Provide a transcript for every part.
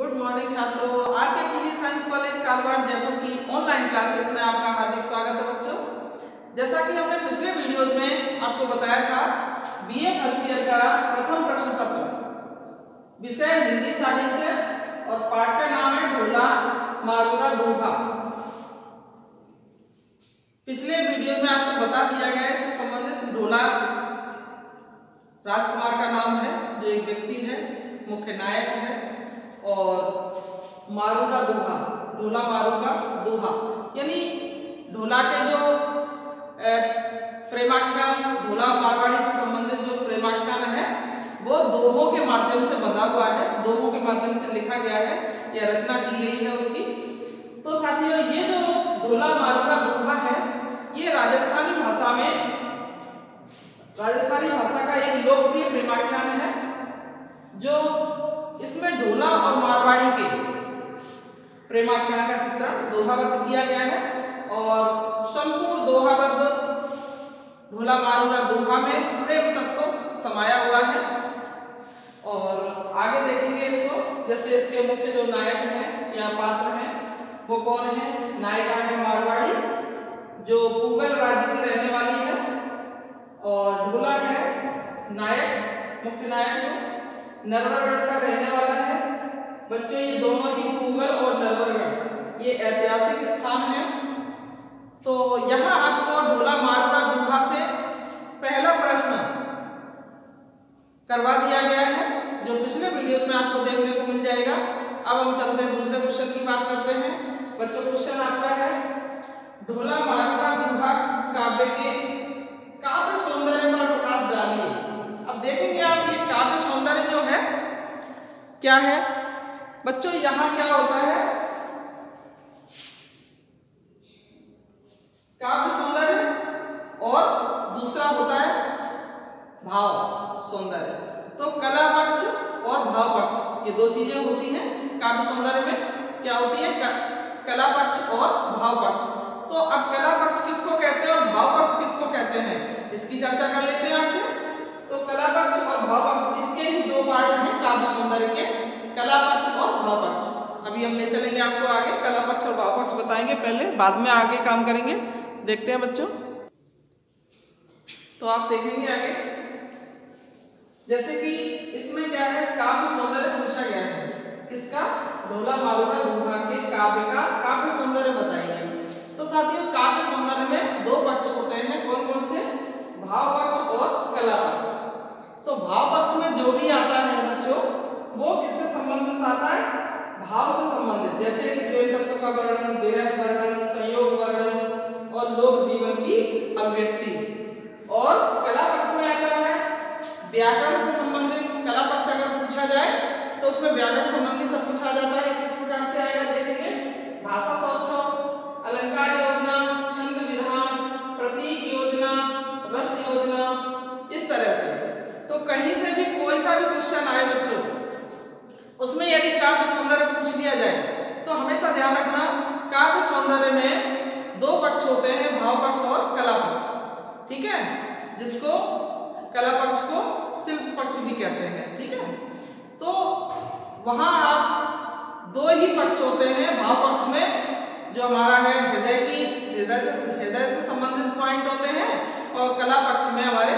Good morning छात्रों। आज के PG science college Kalwar Jaipur की ऑनलाइन क्लासेस में आपका हार्दिक स्वागत है बच्चों। जैसा कि हमने पिछले वीडियोज में आपको बताया था, बीए फर्स्ट ईयर का प्रथम प्रश्न पत्र, विषय हिंदी साहित्य और पाठ का नाम है ढोला मारूरा दोहा। पिछले वीडियो में आपको बता दिया गया, इससे संबंधित ढोला राजकुमार का नाम है, जो एक व्यक्ति है, मुख्य नायक है, और मारूरा दोहा, ढोला मारूरा दोहा यानी ढोला के जो प्रेमाख्यान, ढोला मारवाड़ी से संबंधित जो प्रेमाख्यान है वो दोहों के माध्यम से बंधा हुआ है, दोहों के माध्यम से लिखा गया है, यह रचना की गई है उसकी। तो साथियों, ये जो ढोला मारूरा दोहा है, ये राजस्थानी भाषा का एक लोकप्रिय प्रेमाख्यान है, जो इसमें ढोला और मारवाड़ी के प्रेमाख्यान का चित्रण दोहाबद्ध किया गया है और संपूर्ण दोहाबद्ध ढोला मारूरा दोहा में प्रेम तत्व समाया हुआ है। और आगे देखेंगे इसको, जैसे इसके मुख्य जो नायक हैं या पात्र हैं वो कौन है। नायिका है मारवाड़ी, जो पुगल राज्य की रहने वाली है, और ढोला है नायक, मुख्य नायक जो नरवरगढ़ का रहने वाला है। बच्चों, ये दोनों ही पुगल और नरवरगढ़ ये ऐतिहासिक स्थान है। तो यहाँ आपको ढोला मारूरा दोहा से पहला प्रश्न करवा दिया गया है, जो पिछले वीडियो में आपको देखने को मिल जाएगा। अब हम चलते हैं दूसरे क्वेश्चन की बात करते हैं। बच्चों, क्वेश्चन आपका है, ढोला मारूरा दोहा काव्य के काव्य सौंदर्य पर प्रकाश डालिए। अब देखेंगे आप, ये काव्य सौंदर्य जो है क्या है बच्चों। यहां क्या होता है, काव्य सौंदर्य और दूसरा होता है भाव सौंदर्य। तो कला पक्ष और भाव पक्ष, ये दो चीजें होती हैं काव्य सौंदर्य में। क्या होती है, कला पक्ष और भाव पक्ष। तो अब कला पक्ष किसको कहते हैं और भाव पक्ष किसको कहते हैं, इसकी चर्चा कर लेते हैं आपसे। तो कला पक्ष और भाव पक्ष, इसके ही दो पार्ट हैं काव्य सौंदर्य के, कला पक्ष और भाव पक्ष। अभी हम ले चलेंगे आपको आगे, कला पक्ष और भाव पक्ष बताएंगे पहले, बाद में आगे काम करेंगे। देखते हैं बच्चों, तो आप देखेंगे आगे, जैसे कि इसमें क्या है, काव्य सौंदर्य पूछा गया है, किसका, ढोला मारूरा दोहा के काव्य का काव्य सौंदर्य बताइए। तो साथियों, काव्य सौंदर्य में दो पक्ष होते हैं, कौन कौन से, भाव पक्ष और कला पक्ष। तो भाव पक्ष में जो भी आता है बच्चों, वो किससे संबंधित आता है, भाव से संबंधित, जैसे कि प्रेम तत्व का वर्णन, विरह वर्णन, संयोग वर्णन और लोक जीवन की अभिव्यक्ति। और कला पक्ष में आता है व्याकरण से संबंधित। कला पक्ष अगर पूछा जाए तो उसमें व्याकरण संबंधी सब पूछा जाता है। किस प्रकार से आएगा देखेंगे, भाषा सौष्ठव, अलंकार योजना, छंद विधान, प्रतीक योजना, रस योजना, इस तरह से। तो कहीं से भी कोई सा भी क्वेश्चन आए बच्चों, उसमें यदि काव्य सौंदर्य पूछ लिया जाए तो हमेशा ध्यान रखना, काव्य सौंदर्य में दो पक्ष होते हैं, भाव पक्ष और कला पक्ष। ठीक है, जिसको कला पक्ष को शिल्प पक्ष भी कहते हैं। ठीक है, तो वहां आप दो ही पक्ष होते हैं। भाव पक्ष में जो हमारा है हृदय से संबंधित पॉइंट होते हैं, और कला पक्ष में हमारे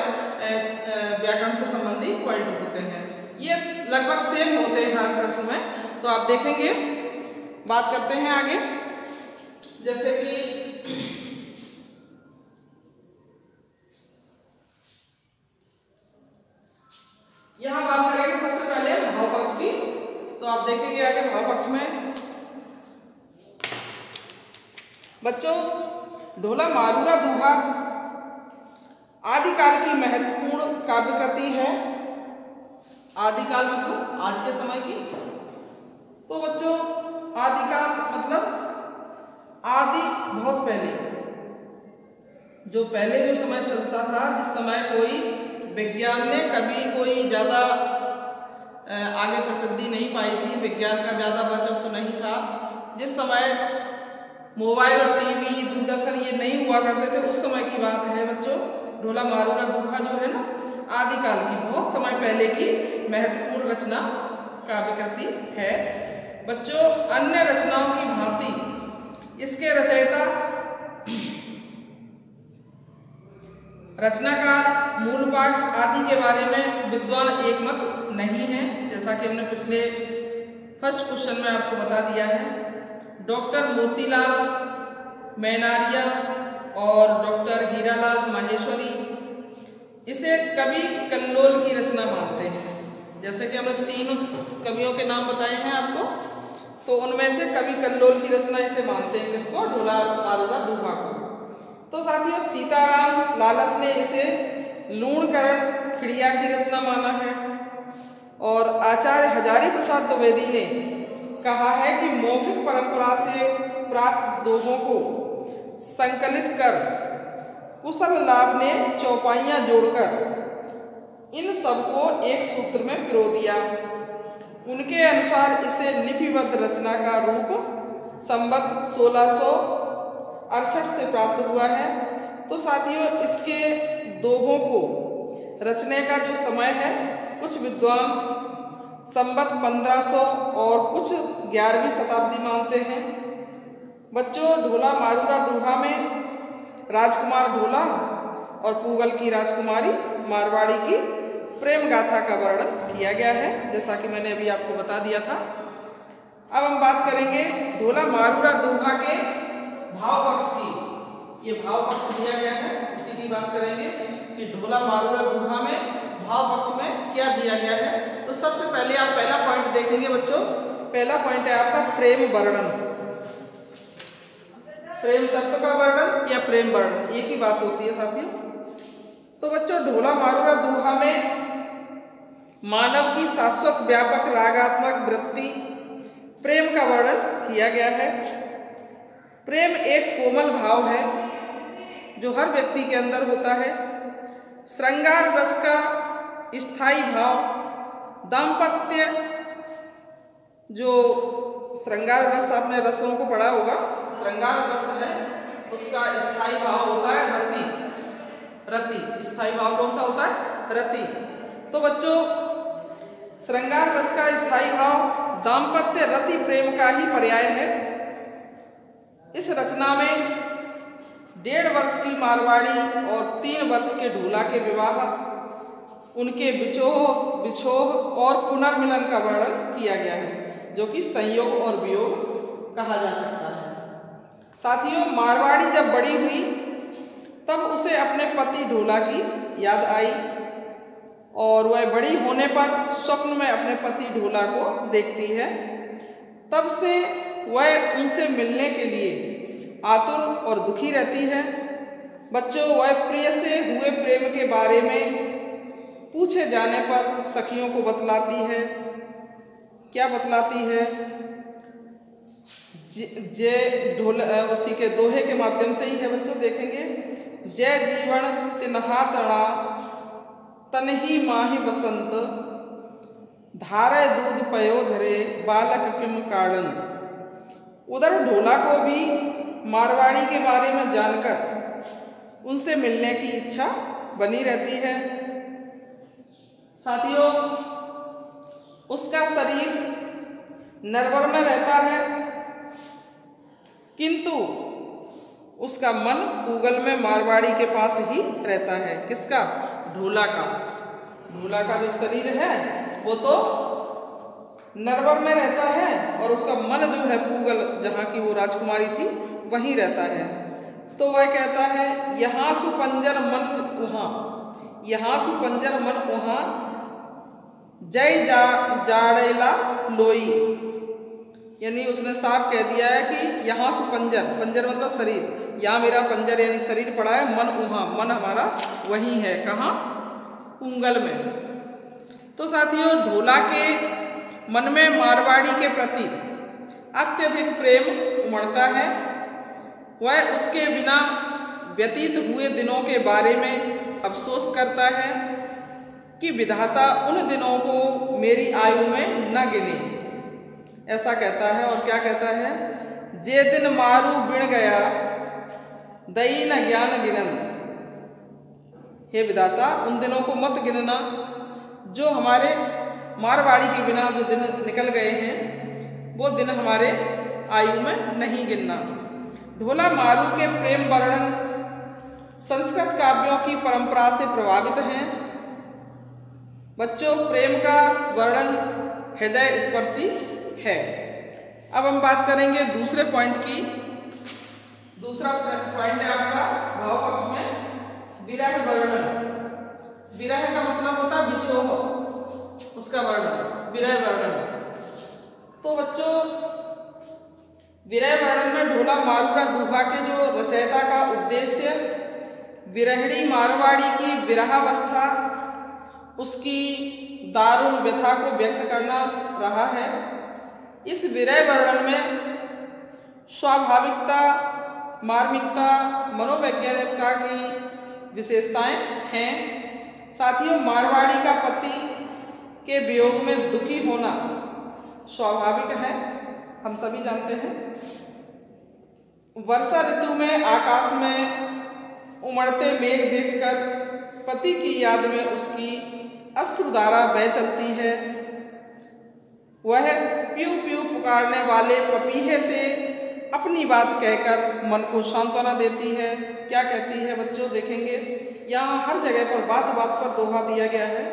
व्याकरण से संबंधित पॉइंट होते हैं। ये लगभग सेम होते हैं हर प्रश्न में। तो आप देखेंगे, बात करते हैं आगे, जैसे कि यहां बात करेंगे सबसे पहले भाव पक्ष की। तो आप देखेंगे आगे भाव पक्ष में बच्चों, ढोला मारूरा दोहा आदिकाल की महत्वपूर्ण काव्य कृति है। आदिकाल मतलब आज के समय की। तो बच्चों, आदिकाल मतलब आदि, बहुत पहले, जो पहले जो समय चलता था, जिस समय कोई विज्ञान ने कभी कोई ज़्यादा आगे प्रसिद्धि नहीं पाई थी, विज्ञान का ज़्यादा वर्चस्व नहीं था, जिस समय मोबाइल और टीवी, दूरदर्शन ये नहीं हुआ करते थे, उस समय की बात है बच्चों। ढोला मारूरा दोहा जो है ना, आदिकाल की, बहुत समय पहले की महत्वपूर्ण रचना काव्य कृति है। बच्चों अन्य रचनाओं की भांति इसके रचयिता, रचनाकार, मूल पाठ आदि के बारे में विद्वान एकमत नहीं है, जैसा कि हमने पिछले फर्स्ट क्वेश्चन में आपको बता दिया है। डॉक्टर मोतीलाल मैनारिया और डॉक्टर हीरालाल माहेश्वरी इसे कवि कल्लोल की रचना मानते हैं। जैसे कि हमने 3 कवियों के नाम बताए हैं आपको, तो उनमें से कवि कल्लोल की रचना इसे मानते हैं। किसको? ढोला मारूला दूहा को। तो साथियों सीताराम लालस ने इसे लूणकरण खिड़िया की रचना माना है और आचार्य हजारी प्रसाद द्विवेदी ने कहा है कि मौखिक परंपरा से प्राप्त दोहों को संकलित कर कुशल लाभ ने चौपाइयां जोड़कर इन सबको एक सूत्र में पिरो दिया। उनके अनुसार इसे लिपिबद्ध रचना का रूप संवत 1668 से प्राप्त हुआ है। तो साथियों इसके दोहों को रचने का जो समय है, कुछ विद्वान संवत 1500 और कुछ 11वीं शताब्दी मानते हैं। बच्चों ढोला मारूला दूहा में राजकुमार ढोला और पूगल की राजकुमारी मारवाड़ी की प्रेम गाथा का वर्णन किया गया है, जैसा कि मैंने अभी आपको बता दिया था। अब हम बात करेंगे ढोला मारूला दूहा के भाव पक्ष की। ये भाव पक्ष दिया गया है, उसी की बात करेंगे कि ढोला मारूला दूहा में भाव पक्ष में क्या दिया गया है। तो सबसे पहले आप पहला पॉइंट देखेंगे बच्चों। पहला पॉइंट है आपका प्रेम वर्णन, प्रेम तत्व का वर्णन या प्रेम वर्णन, एक ही बात होती है साथियों। तो बच्चों ढोला मारूला दूहा में मानव की शाश्वत व्यापक रागात्मक वृत्ति प्रेम का वर्णन किया गया है। प्रेम एक कोमल भाव है जो हर व्यक्ति के अंदर होता है। श्रृंगार रस का स्थायी भाव, दाम्पत्य, जो श्रृंगार रस आपने रसों को पढ़ा होगा, श्रृंगार रस है उसका स्थायी भाव होता है रति। रति स्थायी भाव कौन सा होता है? रति। तो बच्चों श्रृंगार रस का स्थायी भाव दाम्पत्य रति प्रेम का ही पर्याय है। इस रचना में 1.5 वर्ष की मारवाड़ी और 3 वर्ष के ढोला के विवाह, उनके बिछोह और पुनर्मिलन का वर्णन किया गया है, जो कि संयोग और वियोग कहा जा सकता है। साथियों मारवाड़ी जब बड़ी हुई तब उसे अपने पति ढोला की याद आई और वह बड़ी होने पर स्वप्न में अपने पति ढोला को देखती है। तब से वह उनसे मिलने के लिए आतुर और दुखी रहती है। बच्चों वह प्रिय से हुए प्रेम के बारे में पूछे जाने पर सखियों को बतलाती है। क्या बतलाती है? जय ढोल, उसी के दोहे के माध्यम से ही है बच्चों, देखेंगे। जय जीवन तिन्हा तणा तनही माही बसंत, धारे दूध पयो धरे बालक किम काड़ंत। उधर ढोला को भी मारवाड़ी के बारे में जानकर उनसे मिलने की इच्छा बनी रहती है। साथियों उसका शरीर नरवर में रहता है, किंतु उसका मन पूगल में मारवाड़ी के पास ही रहता है। किसका? ढोला का। ढोला का जो शरीर है वो तो नरवर में रहता है और उसका मन जो है पूगल, जहाँ की वो राजकुमारी थी, वहीं रहता है। तो वह कहता है यहाँ सुपंजर मन वहाँ, यहाँ सुपंजर मन वहाँ, जय जाड़ेला लोई। यानी उसने साफ कह दिया है कि यहाँ सुपंजर, पंजर मतलब शरीर, यहाँ मेरा पंजर यानी शरीर पड़ा है, मन वहाँ, मन हमारा वहीं है। कहाँ? पूंगल में। तो साथियों ढोला के मन में मारवाड़ी के प्रति अत्यधिक प्रेम उमड़ता है। वह उसके बिना व्यतीत हुए दिनों के बारे में अफसोस करता है कि विधाता उन दिनों को मेरी आयु में न गिने, ऐसा कहता है। और क्या कहता है? जे दिन मारू बिण गया दई न ज्ञान गिनंत। हे विधाता उन दिनों को मत गिनना जो हमारे मारवाड़ी के बिना जो दिन निकल गए हैं। वो दिन हमारे आयु में नहीं गिनना। ढोला मारू के प्रेम वर्णन संस्कृत काव्यों की परंपरा से प्रभावित हैं। बच्चों, प्रेम का वर्णन हृदय स्पर्शी है। अब हम बात करेंगे दूसरे पॉइंट की। दूसरा पॉइंट है आपका भाव पक्ष में विरह वर्णन। विरह का मतलब होता है विछोह, उसका वर्णन विरह वर्णन। तो बच्चों, विरह वर्णन में ढोला मारूरा दोहा के जो रचयिता का उद्देश्य विरहिणी मारवाड़ी की विरहावस्था, उसकी दारुण व्यथा को व्यक्त करना रहा है। इस विरह वर्णन में स्वाभाविकता, मार्मिकता, मनोवैज्ञानिकता की विशेषताएं हैं। साथियों, मारवाड़ी का पति के वियोग में दुखी होना स्वाभाविक है, हम सभी जानते हैं। वर्षा ऋतु में आकाश में उमड़ते मेघ देखकर पति की याद में उसकी अश्रुधारा बह चलती है। वह प्यू प्यू पुकारने वाले पपीहे से अपनी बात कहकर मन को सांत्वना देती है। क्या कहती है बच्चों, देखेंगे यहाँ हर जगह पर बात बात पर दोहा दिया गया है।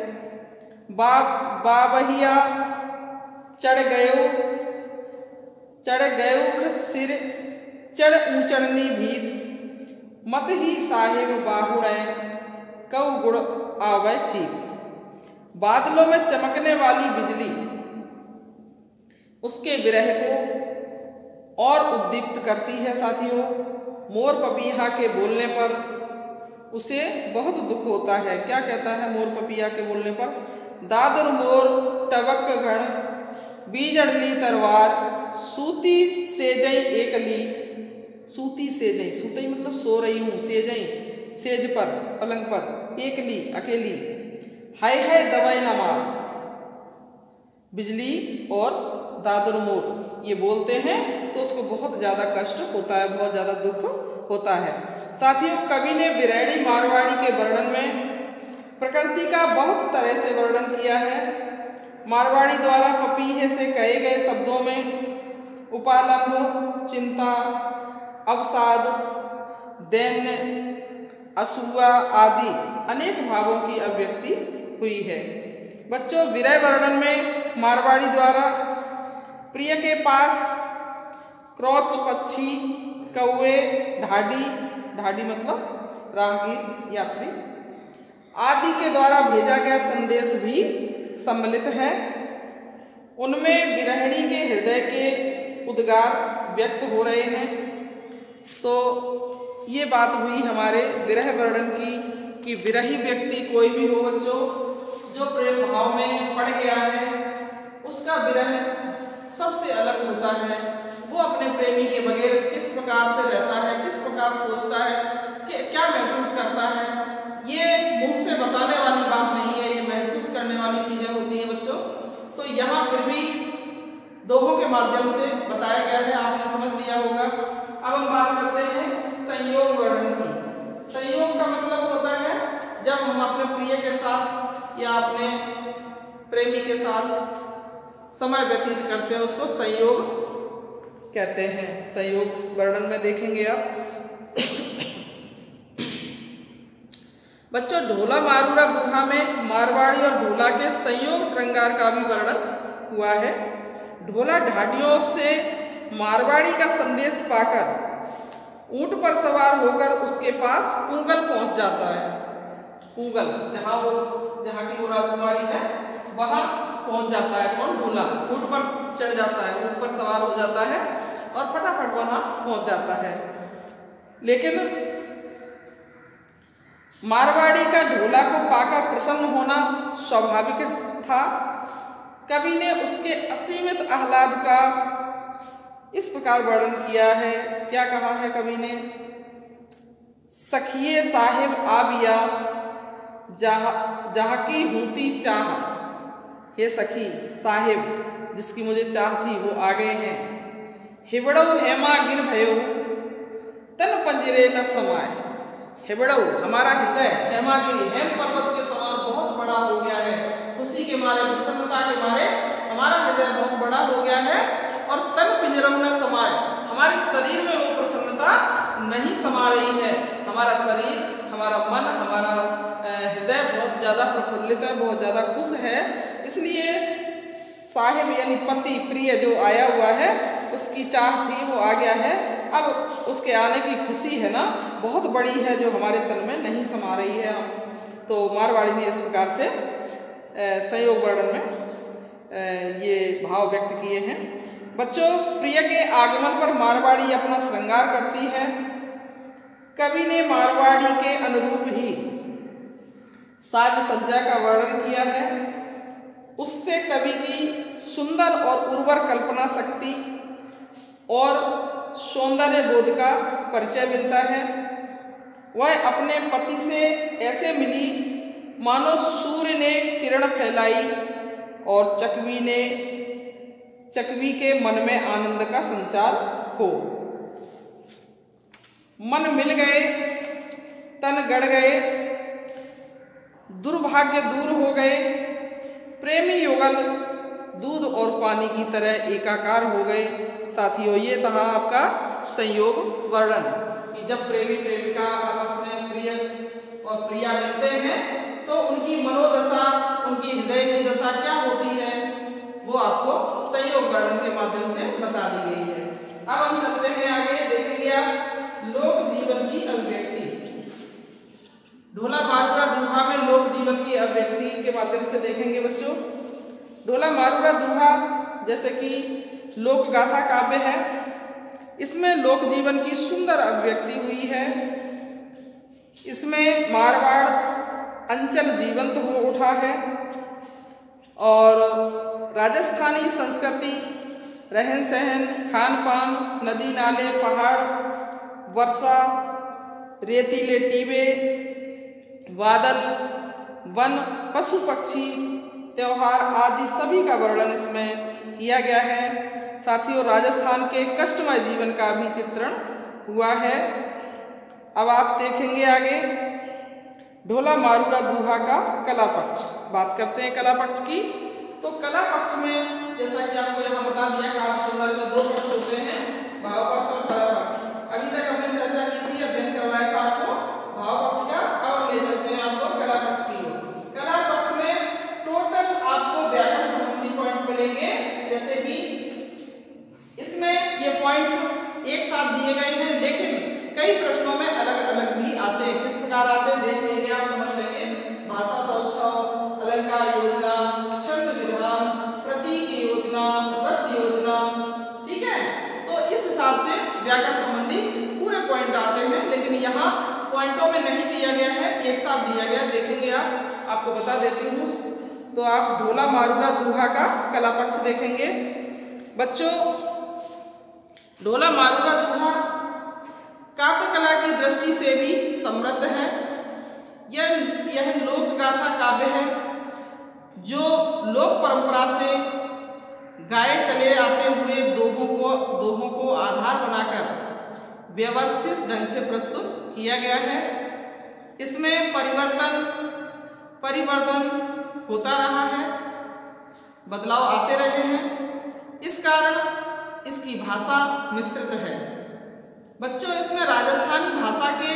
बाबहिया चढ़ गयो सिर चढ़ ऊंचड़नी भीत मत ही साहिब बाहुड़े कऊ गुड़ आवे चीत। बादलों में चमकने वाली बिजली उसके विरह को और उद्दीप्त करती है। साथियों, मोर पपीहा के बोलने पर उसे बहुत दुख होता है। क्या कहता है मोर पपीहा के बोलने पर? दादर मोर टवक गण बीजड़ली तरवार सूती सेजई एकली। सूती सेजई, सूतई मतलब सो रही हूँ, सेजई सेज पर पलंग पर, एकली अकेली, हाय हाय दवाई न मार। बिजली और दादर मोर ये बोलते हैं तो उसको बहुत ज़्यादा कष्ट होता है, बहुत ज़्यादा दुख होता है। साथियों, कवि ने विरहिणी मारवाड़ी के वर्णन में प्रकृति का बहुत तरह से वर्णन किया है। मारवाड़ी द्वारा पपीहे से कहे गए शब्दों में उपालंब, चिंता, अवसाद, दैन्य, असूया आदि अनेक भावों की अभिव्यक्ति हुई है। बच्चों, विरह वर्णन में मारवाड़ी द्वारा प्रिय के पास क्रोच पक्षी, कौवे, ढाडी मतलब राहगीर, यात्री आदि के द्वारा भेजा गया संदेश भी सम्मिलित है। उनमें विरहिणी के हृदय के उद्गार व्यक्त हो रहे हैं। तो ये बात हुई हमारे विरह वर्णन की कि विरही व्यक्ति कोई भी हो बच्चों, जो प्रेम भाव में पड़ गया है, उसका विरह सबसे अलग होता है। वो अपने प्रेमी के बगैर किस प्रकार से रहता है, किस प्रकार सोचता है, क्या महसूस करता है, ये मुंह से बताने वाली बात नहीं है, ये महसूस करने वाली चीज़ें होती हैं बच्चों। तो यहाँ फिर भी दोहों के माध्यम से बताया गया है, आपने समझ लिया होगा। अब हम बात करते हैं संयोग वर्णन की। संयोग का मतलब होता है जब हम अपने प्रिय के साथ या अपने प्रेमी के साथ समय व्यतीत करते हैं, उसको संयोग कहते हैं। संयोग वर्णन में देखेंगे आप। बच्चों, ढोला मारूरा दोहा में मारवाड़ी और ढोला के संयोग श्रृंगार का भी वर्णन हुआ है। ढोला ढाडियों से मारवाड़ी का संदेश पाकर ऊंट पर सवार होकर उसके पास पूगल पहुंच जाता है। पूगल जहाँ की वो राजकुमारी है वहां पहुंच जाता है। कौन? ढोला ऊंट पर चढ़ जाता है, ऊंट पर सवार हो जाता है और फटाफट वहां पहुंच जाता है। लेकिन मारवाड़ी का ढोला को पाकर प्रसन्न होना स्वाभाविक था। कवि ने उसके असीमित आह्लाद का इस प्रकार वर्णन किया है। क्या कहा है कवि ने? सखिए साहिब आबिया जहाँ की हूती चाह। हे सखी, साहिब जिसकी मुझे चाह थी वो आ गए हैं। हिबड़ो हेमा गिर भयो तन पंजरे न समाए। हिबड़ो हमारा हृदय हेमागिरी हेम पर्वत के समान बहुत बड़ा हो गया है। खुशी के मारे, प्रसन्नता के मारे हमारा हृदय बहुत बड़ा हो गया है और तन पिंजरऊ न समाए, हमारे शरीर में वो प्रसन्नता नहीं समा रही है। हमारा शरीर, हमारा मन, हमारा हृदय बहुत ज़्यादा प्रफुल्लित है, बहुत ज़्यादा खुश है। इसलिए साहिब यानी पति प्रिय जो आया हुआ है, उसकी चाह थी वो आ गया है। अब उसके आने की खुशी है ना बहुत बड़ी है, जो हमारे तन में नहीं समा रही है। हम तो मारवाड़ी ने इस प्रकार से संयोग वर्णन में ये भाव व्यक्त किए हैं। बच्चों, प्रिय के आगमन पर मारवाड़ी अपना श्रृंगार करती है। कवि ने मारवाड़ी के अनुरूप ही साज सज्जा का वर्णन किया है। उससे कवि की सुंदर और उर्वर कल्पना शक्ति और सौंदर्य बोध का परिचय मिलता है। वह अपने पति से ऐसे मिली मानो सूर्य ने किरण फैलाई और चकवी के मन में आनंद का संचार हो। मन मिल गए, तन गड़ गए, दुर्भाग्य दूर हो गए, प्रेमी युगल दूध और पानी की तरह एकाकार हो गए। साथियों, ये था आपका संयोग वर्णन कि जब प्रेमी प्रेमिका आपस में प्रिय और प्रिया मिलते हैं तो उनकी मनोदशा, उनकी हृदय की दशा क्या होती है, वो आपको संयोग वर्णन के माध्यम से बता दी गई है। अब हम चलते हैं आगे, देखेंगे आप लोक जीवन की अभिव्यक्ति। ढोला मारूरा दोहा में लोक जीवन की अभिव्यक्ति के माध्यम से देखेंगे बच्चों। ढोला मारूरा दोहा जैसे कि लोक गाथा काव्य है, इसमें लोक जीवन की सुंदर अभिव्यक्ति हुई है। इसमें मारवाड़ अंचल जीवंत हो उठा है और राजस्थानी संस्कृति, रहन सहन, खान पान, नदी नाले, पहाड़, वर्षा, रेतीले टीबे, बादल, वन, पशु पक्षी, त्योहार आदि सभी का वर्णन इसमें किया गया है। साथियों, राजस्थान के कष्टमय जीवन का भी चित्रण हुआ है। अब आप देखेंगे आगे ढोला मारूरा दोहा का कला पक्ष। बात करते हैं कला पक्ष की। तो कला पक्ष में जैसा कि आपको यहाँ बता दिया काव्य सौंदर्य में दो पक्ष होते हैं, भाव पक्ष और कला पक्ष। अभी तक हमने चर्चा की थी, अध्ययन करवाया था आपको भाव पक्ष का, और ले चलते हैं आपको कला पक्ष की ओर। कला पक्ष में टोटल आपको व्याकरण संबंधी पॉइंट मिलेंगे, जैसे कि इसमें ये पॉइंट एक साथ दिए गए हैं, लेकिन कई प्रश्नों में अलग अलग भी आते हैं। किस प्रकार आते हैं देख लेंगे, आप समझ लेंगे। भाषा सौष्ठव, अलंकार योजना, छंद विधान, प्रतीक योजना, रस योजना, ठीक है। तो इस हिसाब से व्याकरण संबंधी पूरे पॉइंट आते हैं, लेकिन यहाँ पॉइंटों में नहीं दिया गया है, एक साथ दिया गया। देखेंगे आप, आपको बता देती हूँ। तो आप ढोला मारूरा दोहा का कला पक्ष देखेंगे बच्चों। ढोला मारूरा दोहा काव्य कला की दृष्टि से भी समृद्ध है। यह लोक गाथा काव्य है जो लोक परंपरा से गाए चले आते हुए दोहों को आधार बनाकर व्यवस्थित ढंग से प्रस्तुत किया गया है। इसमें परिवर्तन होता रहा है, बदलाव आते रहे हैं, इस कारण इसकी भाषा मिश्रित है। बच्चों, इसमें राजस्थानी भाषा के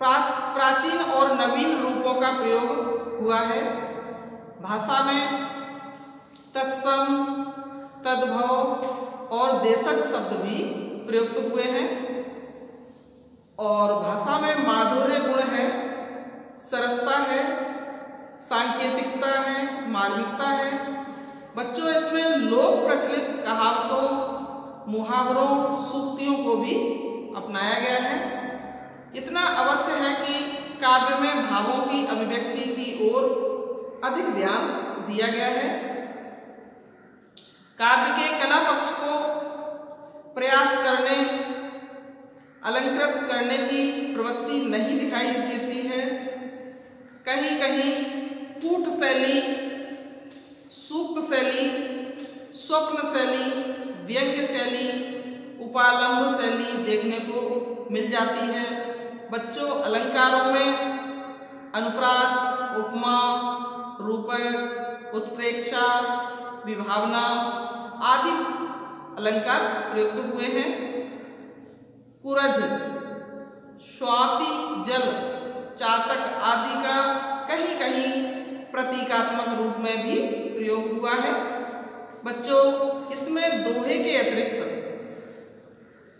प्राचीन और नवीन रूपों का प्रयोग हुआ है। भाषा में तत्सम, तद्भव और देशज शब्द भी प्रयुक्त हुए हैं और भाषा में माधुर्य गुण है, सरसता है, सांकेतिकता है, मार्मिकता है। बच्चों, इसमें लोक प्रचलित कहावतों, मुहावरों, सूक्तियों को भी अपनाया गया है। इतना अवश्य है कि काव्य में भावों की अभिव्यक्ति की ओर अधिक ध्यान दिया गया है। काव्य के कला पक्ष को प्रयास करने, अलंकृत करने की प्रवृत्ति नहीं दिखाई देती है। कहीं कहीं कूट शैली, सूक्त शैली, स्वप्न शैली, व्यंग्य शैली, उपालंब शैली देखने को मिल जाती है। बच्चों, अलंकारों में अनुप्रास, उपमा, रूपक, उत्प्रेक्षा, विभावना आदि अलंकार प्रयुक्त हुए हैं। कुरज, स्वाति, जल, चातक आदि का कहीं कहीं प्रतीकात्मक रूप में भी प्रयोग हुआ है। बच्चों, इसमें दोहे के अतिरिक्त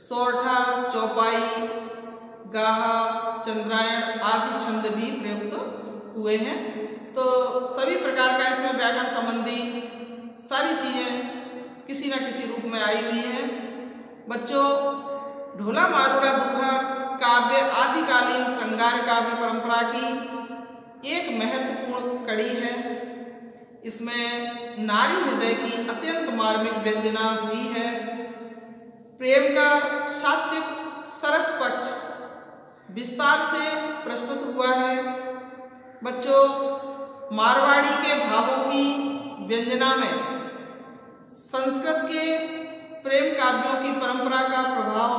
सोरठा, चौपाई, गाहा, चंद्रायण आदि छंद भी प्रयुक्त हुए हैं। तो सभी प्रकार का इसमें व्याकरण संबंधी सारी चीजें किसी न किसी रूप में आई हुई हैं। बच्चों, ढोला मारूड़ा दुहा काव्य आदिकालीन श्रृंगार काव्य परंपरा की एक महत्वपूर्ण कड़ी है। इसमें नारी हृदय की अत्यंत मार्मिक व्यंजना हुई है। प्रेम का सात्विक सरस पक्ष विस्तार से प्रस्तुत हुआ है। बच्चों, मारवाड़ी के भावों की व्यंजना में संस्कृत के प्रेम काव्यों की परंपरा का प्रभाव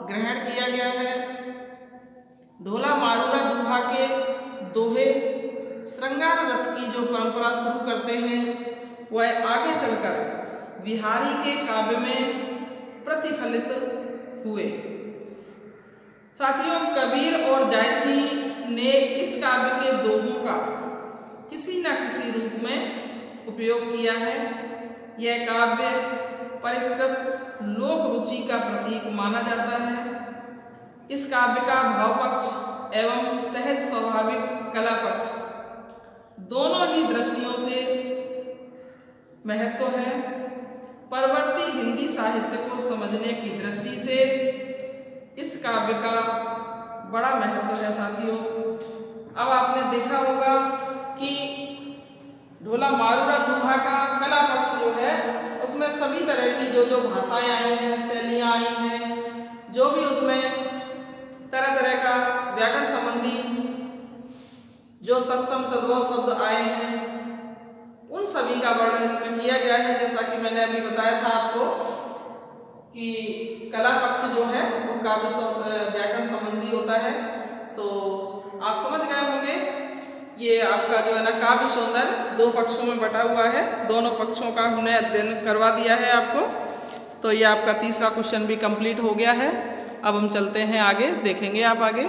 ग्रहण किया गया है। ढोला मारूड़ा दुहा के दोहे श्रृंगार रस की जो परंपरा शुरू करते हैं वह आगे चलकर बिहारी के काव्य में प्रतिफलित हुए। साथियों, कबीर और जायसी ने इस काव्य के दोहों का किसी न किसी रूप में उपयोग किया है। यह काव्य परिष्कृत लोक रुचि का प्रतीक माना जाता है। इस काव्य का भाव पक्ष एवं सहज स्वाभाविक कला पक्ष दोनों ही दृष्टियों से महत्व है। परवर्ती हिंदी साहित्य को समझने की दृष्टि से इस काव्य का बड़ा महत्व है। साथियों, अब आपने देखा होगा कि ढोला मारूड़ा दुहा का कला पक्ष जो है उसमें सभी तरह की जो भाषाएं आई हैं, शैलियाँ आई हैं, जो भी उसमें तरह तरह का व्याकरण संबंधी जो तत्सम तद्भव शब्द आए हैं उन सभी का वर्णन इसमें किया गया है। जैसा कि मैंने अभी बताया था आपको कि कला पक्ष जो है वो काव्य व्याकरण संबंधी होता है। तो आप समझ गए होंगे, ये आपका जो है ना काव्य सौंदर्य दो पक्षों में बटा हुआ है। दोनों पक्षों का हमने अध्ययन करवा दिया है आपको। तो ये आपका तीसरा क्वेश्चन भी कंप्लीट हो गया है। अब हम चलते हैं आगे, देखेंगे आप आगे।